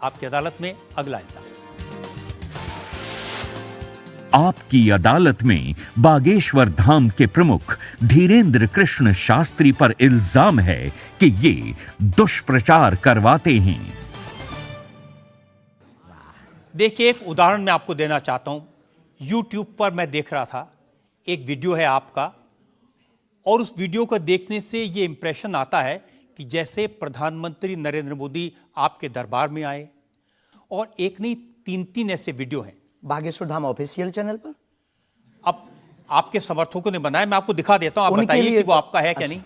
आपकी अदालत में अगला इल्जाम। आपकी अदालत में बागेश्वर धाम के प्रमुख धीरेन्द्र कृष्ण शास्त्री पर इल्जाम है कि ये दुष्प्रचार करवाते हैं। देखिए, एक उदाहरण मैं आपको देना चाहता हूं। YouTube पर मैं देख रहा था, एक वीडियो है आपका, और उस वीडियो को देखने से ये इंप्रेशन आता है कि जैसे प्रधानमंत्री नरेंद्र मोदी आपके दरबार में आए, और एक नहीं 3 ऐसे वीडियो हैं बागेश्वर धाम ऑफिशियल चैनल पर। अब आपके समर्थकों ने बनाया, मैं आपको दिखा देता हूं, आप बताइए कि वो आपका है क्या नहीं।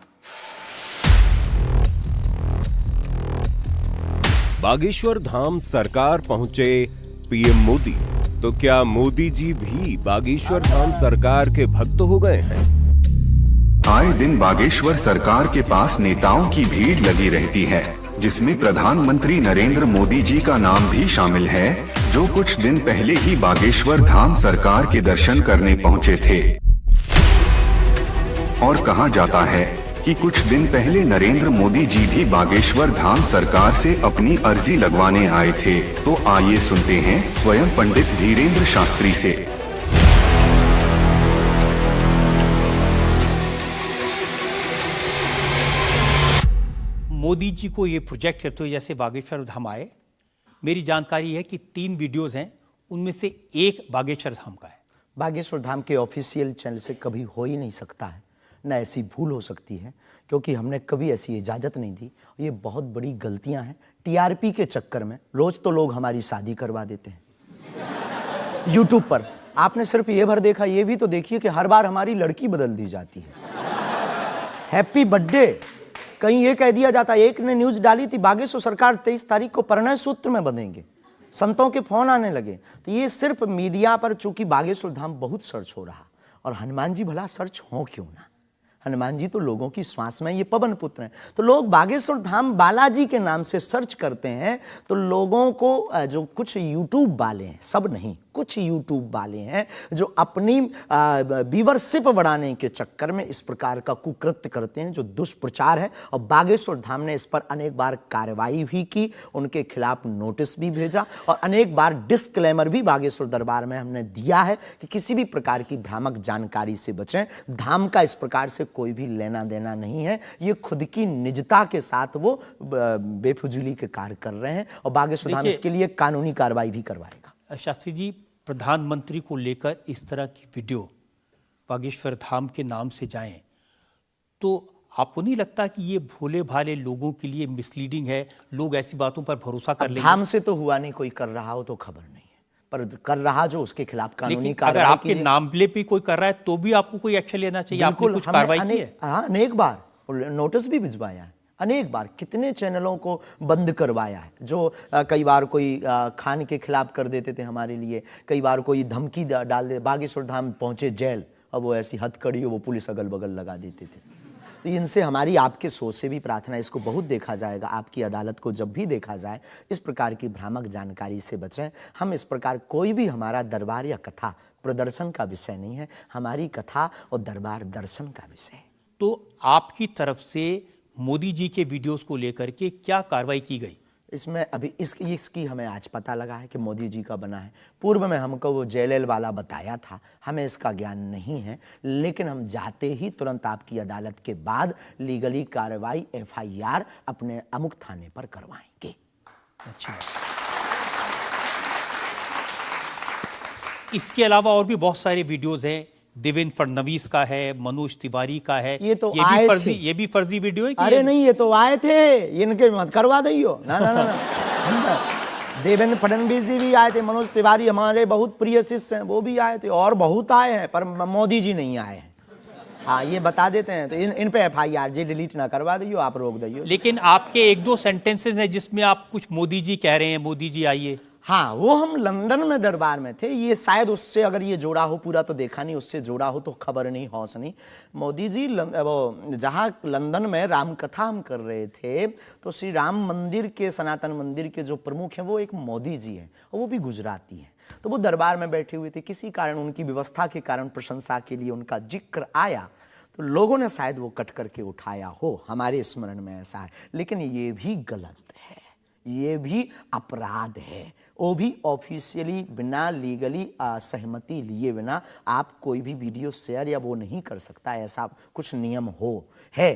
बागेश्वर धाम सरकार पहुंचे पीएम मोदी, तो क्या मोदी जी भी बागेश्वर धाम सरकार के भक्त हो गए हैं? आए दिन बागेश्वर सरकार के पास नेताओं की भीड़ लगी रहती है, जिसमें प्रधानमंत्री नरेंद्र मोदी जी का नाम भी शामिल है, जो कुछ दिन पहले ही बागेश्वर धाम सरकार के दर्शन करने पहुंचे थे। और कहा जाता है कि कुछ दिन पहले नरेंद्र मोदी जी भी बागेश्वर धाम सरकार से अपनी अर्जी लगवाने आए थे। तो आइए सुनते हैं स्वयं पंडित धीरेन्द्र शास्त्री से। मोदी जी को ये प्रोजेक्ट करते हुए जैसे बागेश्वर धाम आए, मेरी जानकारी है कि 3 वीडियोस हैं, उनमें से एक बागेश्वर धाम का है। बागेश्वर धाम के ऑफिशियल चैनल से कभी हो ही नहीं सकता है, न ऐसी भूल हो सकती है, क्योंकि हमने कभी ऐसी इजाज़त नहीं दी। ये बहुत बड़ी गलतियां हैं। टीआरपी के चक्कर में रोज तो लोग हमारी शादी करवा देते हैं यूट्यूब पर। आपने सिर्फ ये भर देखा, ये भी तो देखिए कि हर बार हमारी लड़की बदल दी जाती है। हैप्पी बर्थडे कहीं ये कह दिया जाता है। एक ने न्यूज डाली थी, बागेश्वर सरकार 23 तारीख को परिणय सूत्र में बंधेंगे। संतों के फोन आने लगे। तो ये सिर्फ मीडिया पर, चूंकि बागेश्वर धाम बहुत सर्च हो रहा, और हनुमान जी भला सर्च हो क्यों ना, हनुमान जी तो लोगों की श्वास में, ये पवन पुत्र हैं। तो लोग बागेश्वर धाम बालाजी के नाम से सर्च करते हैं, तो लोगों को जो कुछ यूट्यूब वाले हैं, सब नहीं, कुछ यूट्यूब वाले हैं जो अपनी व्यूअरशिप बढ़ाने के चक्कर में इस प्रकार का कुकृत्य करते हैं, जो दुष्प्रचार है। और बागेश्वर धाम ने इस पर अनेक बार कार्रवाई भी की, उनके खिलाफ नोटिस भी भेजा, और अनेक बार डिस्क्लेमर भी बागेश्वर दरबार में हमने दिया है कि किसी भी प्रकार की भ्रामक जानकारी से बचें। धाम का इस प्रकार से कोई भी लेना देना नहीं है। ये खुद की निजता के साथ वो बेफुजूली के कार्य कर रहे हैं, और बागेश्वर धाम इसके लिए कानूनी कार्रवाई भी करवाएगा। शास्त्री जी, प्रधानमंत्री को लेकर इस तरह की वीडियो बागेश्वर धाम के नाम से जाएं, तो आपको नहीं लगता कि ये भोले भाले लोगों के लिए मिसलीडिंग है? लोग ऐसी बातों पर भरोसा कर लेंगे। धाम से तो हुआ नहीं, कोई कर रहा हो तो खबर नहीं है, पर कर रहा जो, उसके खिलाफ कानूनी कार्रवाई। अगर आपके नाम पे कोई कर रहा है तो भी आपको कोई एक्शन लेना चाहिए। आपने कुछ कार्रवाई की है? हाँ, अनेक बार नोटिस भी भिजवाया है, अनेक बार कितने चैनलों को बंद करवाया है, जो कई बार कोई खान के खिलाफ कर देते थे हमारे लिए, कई बार कोई धमकी डाल दे। बागेश्वर धाम पहुंचे जेल, अब वो ऐसी हथकड़ी हो, वो पुलिस अगल बगल लगा देते थे। तो इनसे हमारी आपके सोच से भी प्रार्थना है, इसको बहुत देखा जाएगा। आपकी अदालत को जब भी देखा जाए, इस प्रकार की भ्रामक जानकारी से बचें। हम इस प्रकार, कोई भी हमारा दरबार या कथा प्रदर्शन का विषय नहीं है, हमारी कथा और दरबार दर्शन का विषय है। तो आपकी तरफ से मोदी जी के वीडियोस को लेकर के क्या कार्रवाई की गई? इसमें अभी इसकी हमें आज पता लगा है कि मोदी जी का बना है। पूर्व में हमको वो जेएलएल वाला बताया था, हमें इसका ज्ञान नहीं है, लेकिन हम जाते ही तुरंत आपकी अदालत के बाद लीगली कार्रवाई एफआईआर अपने अमुक थाने पर करवाएंगे। अच्छा, इसके अलावा और भी बहुत सारे वीडियोस हैं। देवेंद्र फडणवीस का है, मनोज तिवारी का है। ये तो ये भी फर्जी वीडियो है? अरे नहीं, ये तो आए थे, इनके मत करवा दियो ना ना ना, ना। देवेंद्र फडणवीस जी भी आए थे, मनोज तिवारी हमारे बहुत प्रिय शिष्य हैं, वो भी आए थे, और बहुत आए हैं, पर मोदी जी नहीं आए हैं। हाँ, ये बता देते हैं, तो इन पे एफआईआर जी डिलीट ना करवा दियो, आप रोक दियो। लेकिन आपके 1-2 सेंटेंसेस हैं जिसमें आप कुछ मोदी जी कह रहे हैं, मोदी जी आइए। हाँ, वो हम लंदन में दरबार में थे, ये शायद उससे अगर ये जोड़ा हो, पूरा तो देखा नहीं, उससे जोड़ा हो तो खबर नहीं, हौस नहीं। मोदी जी वो जहाँ लंदन में राम कथा हम कर रहे थे, तो श्री राम मंदिर के, सनातन मंदिर के जो प्रमुख हैं वो एक मोदी जी हैं, और वो भी गुजराती हैं। तो वो दरबार में बैठे हुए थे, किसी कारण उनकी व्यवस्था के कारण प्रशंसा के लिए उनका जिक्र आया, तो लोगों ने शायद वो कट करके उठाया हो, हमारे स्मरण में ऐसा है। लेकिन ये भी गलत है, ये भी अपराध है। वो भी ऑफिशियली बिना लीगली सहमति लिए बिना आप कोई भी वीडियो शेयर या वो नहीं कर सकता, ऐसा कुछ नियम है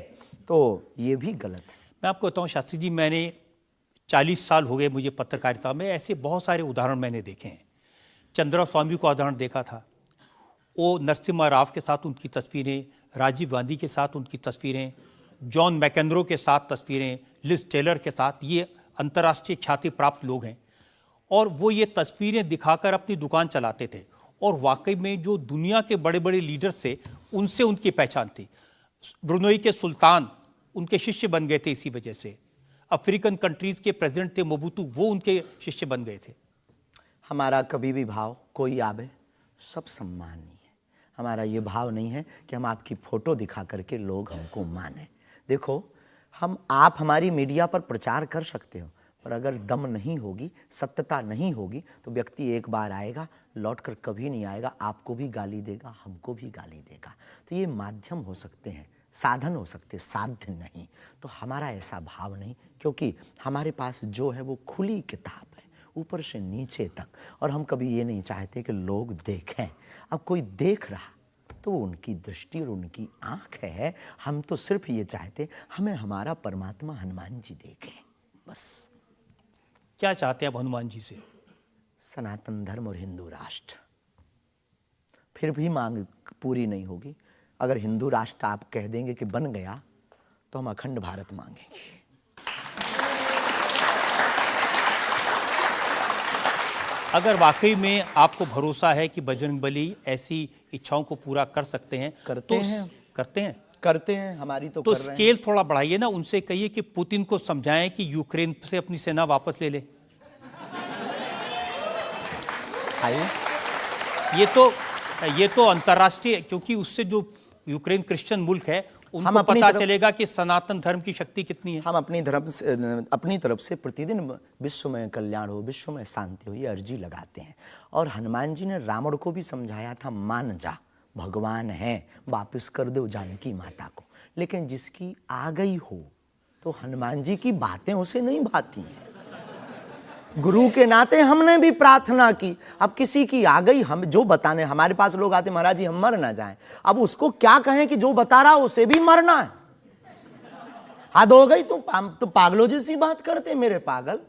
तो ये भी गलत है। मैं आपको बताऊं शास्त्री जी, मैंने 40 साल हो गए मुझे पत्रकारिता में, ऐसे बहुत सारे उदाहरण मैंने देखे हैं। चंद्रा स्वामी का उदाहरण देखा था, वो नरसिम्हा राव के साथ उनकी तस्वीरें, राजीव गांधी के साथ उनकी तस्वीरें, जॉन मैकेंद्रो के साथ तस्वीरें, लिज टेलर के साथ, ये अंतर्राष्ट्रीय ख्याति प्राप्त लोग हैं और वो ये तस्वीरें दिखाकर अपनी दुकान चलाते थे और वाकई में जो दुनिया के बड़े बड़े लीडर्स थे उनसे उनकी पहचान थी। ब्रुनोई के सुल्तान उनके शिष्य बन गए थे इसी वजह से। अफ्रीकन कंट्रीज़ के प्रेसिडेंट थे मोबुतू, वो उनके शिष्य बन गए थे। हमारा कभी भी भाव कोई आवे सब सम्मानीय है। हमारा ये भाव नहीं है कि हम आपकी फ़ोटो दिखा करके लोग हमको माने। देखो, आप हमारी मीडिया पर प्रचार कर सकते हो, पर अगर दम नहीं होगी, सत्यता नहीं होगी, तो व्यक्ति एक बार आएगा, लौट कर कभी नहीं आएगा, आपको भी गाली देगा, हमको भी गाली देगा। तो ये माध्यम हो सकते हैं, साधन हो सकते, साध्य नहीं। तो हमारा ऐसा भाव नहीं, क्योंकि हमारे पास जो है वो खुली किताब है, ऊपर से नीचे तक, और हम कभी ये नहीं चाहते कि लोग देखें। अब कोई देख रहा तो वो उनकी दृष्टि और उनकी आँख है। हम तो सिर्फ ये चाहते हमें हमारा परमात्मा हनुमान जी देखें, बस। क्या चाहते हैं आप हनुमान जी से? सनातन धर्म और हिंदू राष्ट्र। फिर भी मांग पूरी नहीं होगी। अगर हिंदू राष्ट्र आप कह देंगे कि बन गया तो हम अखंड भारत मांगेंगे। अगर वाकई में आपको भरोसा है कि बजरंगबली ऐसी इच्छाओं को पूरा कर सकते हैं, करते हैं, हमारी तो तो कर रहे हैं। स्केल थोड़ा बढ़ाइए ना, उनसे कहिए कि पुतिन को समझाएं कि यूक्रेन से अपनी सेना वापस ले ले। ये तो अंतर्राष्ट्रीय, क्योंकि उससे जो यूक्रेन क्रिश्चियन मुल्क है उनको पता चलेगा कि सनातन धर्म की शक्ति कितनी है। हम अपनी तरफ से प्रतिदिन विश्व में कल्याण हो, विश्व में शांति हो, ये अर्जी लगाते हैं। और हनुमान जी ने रावण को भी समझाया था, मान जा, भगवान है, वापस कर दो जानकी माता को। लेकिन जिसकी आ गई हो तो हनुमान जी की बातें उसे नहीं भाती हैं। गुरु के नाते हमने भी प्रार्थना की। अब किसी की आ गई, हम जो बताने, हमारे पास लोग आते, महाराज जी हम मर ना जाएं। अब उसको क्या कहें कि जो बता रहा उसे भी मरना है। हद हो गई, तो पागलों जैसी बात करते मेरे पागल।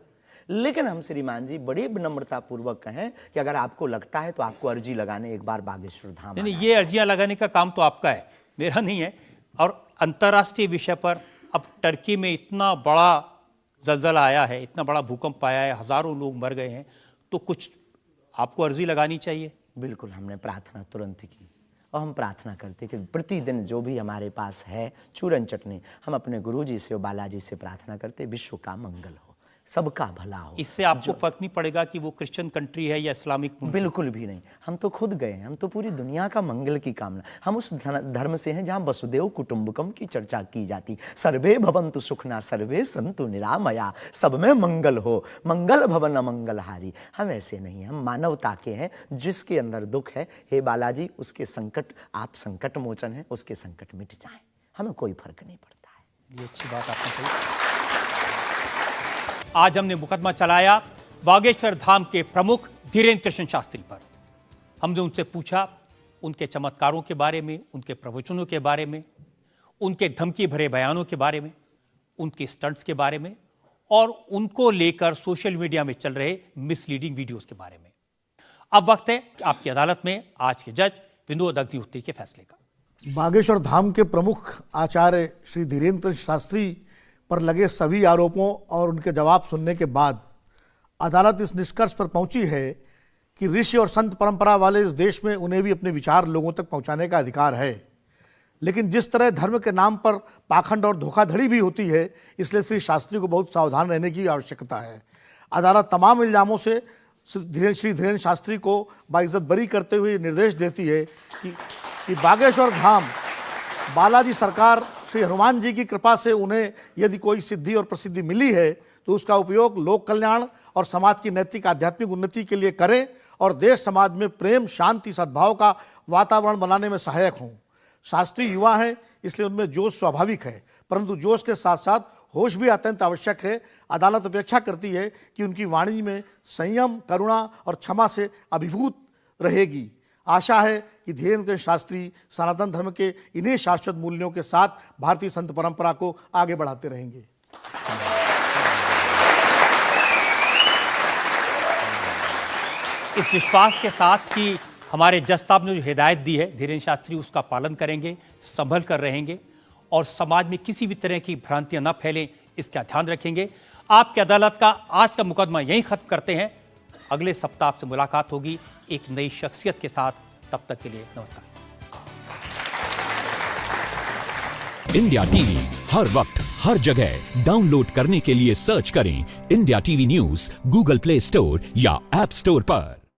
लेकिन हम श्रीमान जी बड़ी विनम्रता पूर्वक कहें कि अगर आपको लगता है तो आपको अर्जी लगाने एक बार बागेश्वर धाम। नहीं, ये अर्जियां लगाने का काम तो आपका है, मेरा नहीं है। और अंतर्राष्ट्रीय विषय पर अब टर्की में इतना बड़ा जलजला आया है, इतना बड़ा भूकंप आया है, हजारों लोग मर गए हैं, तो कुछ आपको अर्जी लगानी चाहिए। बिल्कुल, हमने प्रार्थना तुरंत की और हम प्रार्थना करते कि प्रतिदिन जो भी हमारे पास है चूरन चटनी, हम अपने गुरुजी से और बालाजी से प्रार्थना करते विश्व का मंगल हो, सबका भला हो। इससे आपको फर्क नहीं पड़ेगा कि वो क्रिश्चियन कंट्री है या इस्लामिक मुल्क? बिल्कुल भी नहीं। हम तो खुद गए हैं, हम तो पूरी दुनिया का मंगल की कामना। हम उस धर्म से हैं जहाँ वसुदेव कुटुंबकम की चर्चा की जाती। सर्वे भवन्तु सुखना सर्वे सन्तु निरामया, सब में मंगल हो, मंगल भवन अमंगलहारी। हम ऐसे नहीं हैं, हम मानवता के हैं। जिसके अंदर दुख है, हे बालाजी उसके संकट, आप संकट मोचन हैं, उसके संकट मिट जाएं, हमें कोई फर्क नहीं पड़ता है। ये अच्छी बात आपने कही। आज हमने मुकदमा चलाया बागेश्वर धाम के प्रमुख धीरेन्द्र कृष्ण शास्त्री पर। हमने उनसे पूछा उनके चमत्कारों के बारे में, उनके प्रवचनों के बारे में, उनके धमकी भरे बयानों के बारे में, उनके स्टंट्स के बारे में और उनको लेकर सोशल मीडिया में चल रहे मिसलीडिंग वीडियोस के बारे में। अब वक्त है आपकी अदालत में आज के जज विनोद अग्निहोत्री के फैसले का। बागेश्वर धाम के प्रमुख आचार्य श्री धीरेन्द्र कृष्ण शास्त्री पर लगे सभी आरोपों और उनके जवाब सुनने के बाद अदालत इस निष्कर्ष पर पहुंची है कि ऋषि और संत परंपरा वाले इस देश में उन्हें भी अपने विचार लोगों तक पहुंचाने का अधिकार है। लेकिन जिस तरह धर्म के नाम पर पाखंड और धोखाधड़ी भी होती है, इसलिए श्री शास्त्री को बहुत सावधान रहने की आवश्यकता है। अदालत तमाम इल्जामों से श्री धीरेन्द्र शास्त्री को बाइज्जत बरी करते हुए निर्देश देती है कि बागेश्वर धाम बालाजी सरकार श्री हनुमान जी की कृपा से उन्हें यदि कोई सिद्धि और प्रसिद्धि मिली है तो उसका उपयोग लोक कल्याण और समाज की नैतिक आध्यात्मिक उन्नति के लिए करें और देश समाज में प्रेम, शांति, सद्भाव का वातावरण बनाने में सहायक हों। शास्त्री युवा हैं, इसलिए उनमें जोश स्वाभाविक है, परंतु जोश के साथ साथ होश भी अत्यंत आवश्यक है। अदालत अपेक्षा करती है कि उनकी वाणी में संयम, करुणा और क्षमा से अभिभूत रहेगी। आशा है कि धीरेन्द्र कृष्ण शास्त्री सनातन धर्म के इन्हीं शाश्वत मूल्यों के साथ भारतीय संत परंपरा को आगे बढ़ाते रहेंगे। इस विश्वास के साथ कि हमारे जज साहब ने जो हिदायत दी है धीरेन्द्र शास्त्री उसका पालन करेंगे, संभल कर रहेंगे और समाज में किसी भी तरह की भ्रांतियां न फैलें, इसका ध्यान रखेंगे। आपकी अदालत का आज का मुकदमा यहीं खत्म करते हैं। अगले सप्ताह आपसे मुलाकात होगी एक नई शख्सियत के साथ। तब तक के लिए नमस्कार। इंडिया टीवी हर वक्त हर जगह डाउनलोड करने के लिए सर्च करें India TV news Google play store या ऐप स्टोर पर।